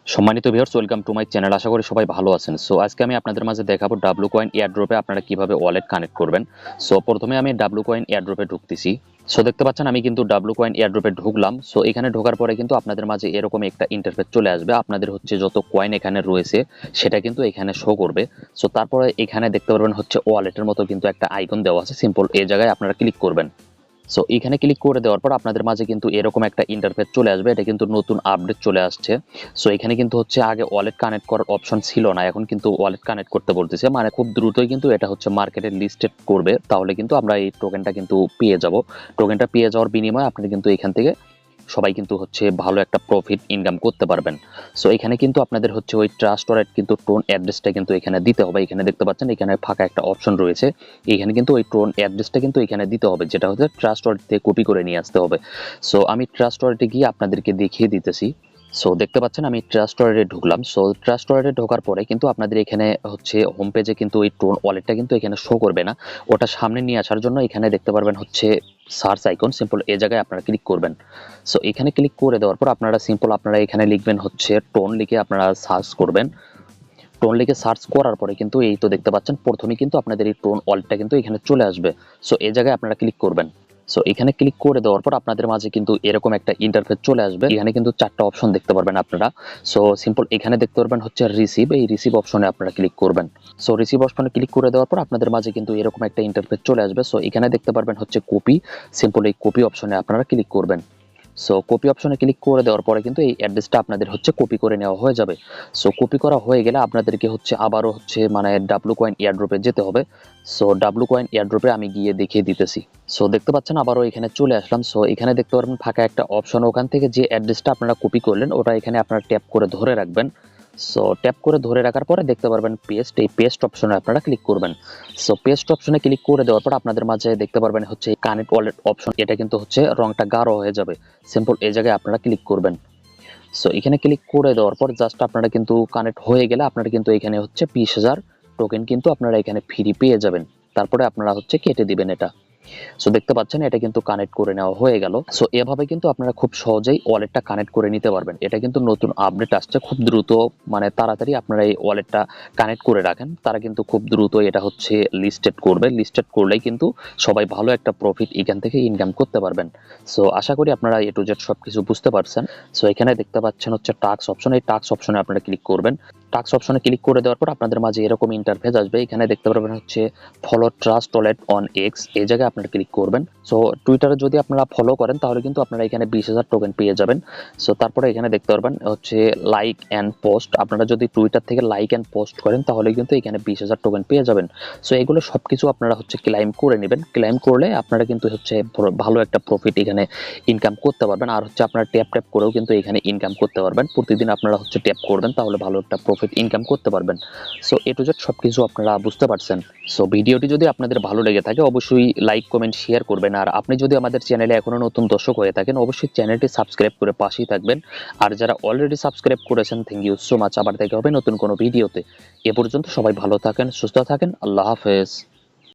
সম্মানিত viewers, welcome to my channel. আশা করি সবাই ভালো আছেন। সো আজকে আমি আপনাদের মাঝে দেখাবো ডাব্লু কয়েন এয়ারড্রপে আপনারা কিভাবে ওয়ালেট কানেক্ট করবেন। সো প্রথমে আমি ডাব্লু কয়েন এয়ারড্রপে ঢুকতেছি। সো দেখতে পাচ্ছেন আমি কিন্তু ডাব্লু কয়েন এয়ারড্রপে ঢুকলাম। সো এখানে ঢোকার পরে কিন্তু আপনাদের মাঝে এরকম একটা ইন্টারফেস চলে আসবে। আপনাদের হচ্ছে যত কয়েন এখানে রয়েছে সেটা কিন্তু এখানে শো করবে। সো তারপরে এখানে দেখতে পারবেন হচ্ছে ওয়ালেটের মতো কিন্তু একটা আইকন দেওয়া আছে, সিম্পল এই জায়গায় আপনারা ক্লিক করবেন। সো এখানে ক্লিক করে দেওয়ার পর আপনাদের মাঝে কিন্তু এরকম একটা ইন্টারফেস চলে আসবে। এটা কিন্তু নতুন আপডেট চলে আসছে। সো এখানে কিন্তু হচ্ছে আগে ওয়ালেট কানেক্ট করার অপশন ছিল না, এখন কিন্তু ওয়ালেট কানেক্ট করতে বলতেছে। মানে খুব দ্রুতই কিন্তু এটা হচ্ছে মার্কেটে লিস্টেড করবে, তাহলে কিন্তু আমরা এই টোকেনটা কিন্তু পেয়ে যাব। টোকেনটা পেয়ে যাওয়ার বিনিময়ে আপনি কিন্তু এখান থেকে সবাই কিন্তু হচ্ছে ভালো একটা প্রফিট ইনকাম করতে পারবেন। সো এখানে কিন্তু আপনাদের হচ্ছে ওই ট্রাস্ট ওয়ালেট কিন্তু টোন অ্যাড্রেসটা কিন্তু এখানে দিতে হবে। এখানে দেখতে পাচ্ছেন এখানে ফাঁকা একটা অপশন রয়েছে, এখানে কিন্তু ওই টোন অ্যাড্রেসটা কিন্তু এখানে দিতে হবে, যেটা হচ্ছে ট্রাস্ট ওয়ালেট থেকে কপি করে নিয়ে আসতে হবে। সো আমি ট্রাস্ট ওয়ালেটে গিয়ে আপনাদেরকে দেখিয়ে দিতেছি। সো দেখতে পাচ্ছেন আমি ট্রাস্ট ওয়ালেটে ঢুকলাম। সো ট্রাস্ট ওয়ালেটে ঢোকার পরে কিন্তু আপনাদের এখানে হচ্ছে হোম পেজে কিন্তু ওই টোন ওয়ালেটটা কিন্তু এখানে শো করবে না। ওটা সামনে নিয়ে আসার জন্য এখানে দেখতে পারবেন হচ্ছে সার্চ আইকন, সিম্পল এই জায়গায় আপনারা ক্লিক করবেন। সো এখানে ক্লিক করে দেওয়ার পর আপনারা এখানে লিখবেন হচ্ছে টোন, লিখে আপনারা সার্চ করবেন। টোন লিখে সার্চ করার পরে কিন্তু এই তো দেখতে পাচ্ছেন প্রথমে কিন্তু আপনাদের এই টোন ওয়ালেটটা কিন্তু এখানে চলে আসবে। সো এই জায়গায় আপনারা ক্লিক করবেন। সো এখানে ক্লিক করে দেওয়ার পর আপনাদের মাঝে কিন্তু এরকম একটা ইন্টারফেস চলে আসবে। এখানে কিন্তু চারটা অপশন দেখতে পারবেন আপনারা। সো সিম্পল এখানে দেখতে পারবেন হচ্ছে রিসিভ, এই রিসিভ অপশনে আপনারা ক্লিক করবেন। সো রিসিভ অপশনে ক্লিক করে দেওয়ার পর আপনাদের মাঝে কিন্তু এরকম একটা ইন্টারফেস চলে আসবে। সো এখানে দেখতে পারবেন হচ্ছে কপি, সিম্পল এই কপি অপশনে আপনারা ক্লিক করবেন। সো কপি অপশনে ক্লিক করে দেওয়ার পরে কিন্তু এই অ্যাড্রেসটা আপনাদের হচ্ছে কপি করে নেওয়া হয়ে যাবে। সো কপি করা হয়ে গেলে আপনাদেরকে হচ্ছে আবারও হচ্ছে মানে ডাব্লু কয়েন এয়ারড্রপে যেতে হবে। সো ডাব্লু কয়েন এয়ারড্রপে আমি গিয়ে দেখিয়ে দিতেছি। সো দেখতে পাচ্ছেন আবারও এখানে চলে আসলাম। সো এখানে দেখতে পারবেন ফাঁকা একটা অপশন, ওখান থেকে যে অ্যাড্রেসটা আপনারা কপি করলেন ওটা এখানে আপনারা ট্যাপ করে ধরে রাখবেন। সো ট্যাপ করে ধরে রাখার পরে দেখতে পারবেন পেস্ট, এই পেস্ট অপশনে আপনারা ক্লিক করবেন। সো পেস্ট অপশনে ক্লিক করে দেওয়ার পর আপনাদের মাঝে দেখতে পারবেন হচ্ছে কানেক্ট ওয়ালেট অপশন, এটা কিন্তু হচ্ছে রংটা গাঢ় হয়ে যাবে। সিম্পল এই জায়গায় আপনারা ক্লিক করবেন। সো এখানে ক্লিক করে দেওয়ার পর জাস্ট আপনারা কিন্তু কানেক্ট হয়ে গেলে আপনারা কিন্তু এখানে হচ্ছে 20,000 টোকেন কিন্তু আপনারা এখানে ফ্রি পেয়ে যাবেন। তারপরে আপনারা হচ্ছে কেটে দিবেন এটা। সো দেখতে পাচ্ছেন এটা কিন্তু কানেক্ট করে নেওয়া হয়ে গেল। সো এভাবে কিন্তু আপনারা খুব সহজেই ওয়ালেটটা কানেক্ট করে নিতে পারবেন। এটা কিন্তু নতুন আপডেট আসছে, খুব দ্রুত মানে তাড়াতাড়ি আপনারা এই ওয়ালেটটা কানেক্ট করে রাখেন, তারা কিন্তু খুব দ্রুত এটা হচ্ছে লিস্টেড করবে। লিস্টেড করলেই কিন্তু সবাই ভালো একটা প্রফিট এখান থেকে ইনকাম করতে পারবেন। সো আশা করি আপনারা এ টু জেড সবকিছু বুঝতে পারছেন। সো এখানে দেখতে পাচ্ছেন হচ্ছে টাস্ক অপশন, এই টাস্ক অপশনে আপনারা ক্লিক করবেন। টাস্ক অপশনে ক্লিক করে দেওয়ার পর আপনাদের মাঝে এরকম ইন্টারফেস আসবে। এখানে দেখতে পারবেন হচ্ছে follow trust wallet on x, এই জায়গায় আপনারা ক্লিক করবেন। সো টুইটারে যদি আপনারা ফলো করেন তাহলে কিন্তু আপনারা এখানে 20,000 টোকেন পেয়ে যাবেন। সো তারপরে এখানে দেখতে পারবেন হচ্ছে লাইক অ্যান্ড পোস্ট, আপনারা যদি টুইটার থেকে লাইক অ্যান্ড পোস্ট করেন তাহলে কিন্তু এখানে 20,000 টোকেন পেয়ে যাবেন। সো এগুলো সবকিছু আপনারা হচ্ছে ক্লাইম করে নেবেন। ক্লাইম করলে আপনারা কিন্তু হচ্ছে ভালো একটা প্রফিট এখানে ইনকাম করতে পারবেন। আর হচ্ছে আপনারা ট্যাপ ট্যাপ করেও কিন্তু এখানে ইনকাম করতে পারবেন। প্রতিদিন আপনারা হচ্ছে ট্যাপ করবেন, তাহলে ভালো একটা প্রফিট ইনকাম করতে পারবেন। সো এ টু জেড সবকিছু আপনারা বুঝতে পারছেন। সো ভিডিওটি যদি আপনাদের ভালো লেগে থাকে অবশ্যই লাইক কমেন্ট শেয়ার করবেন। আর আপনি যদি আমাদের চ্যানেলে এখনো নতুন দর্শক হয়ে থাকেন অবশ্যই চ্যানেলটি সাবস্ক্রাইব করে পাশেই থাকবেন। আর যারা অলরেডি সাবস্ক্রাইব করেছেন থ্যাংক ইউ সো মাচ। আবার দেখা হবে নতুন কোনো ভিডিওতে। এ পর্যন্ত সবাই ভালো থাকেন, সুস্থ থাকেন, আল্লাহ হাফেজ।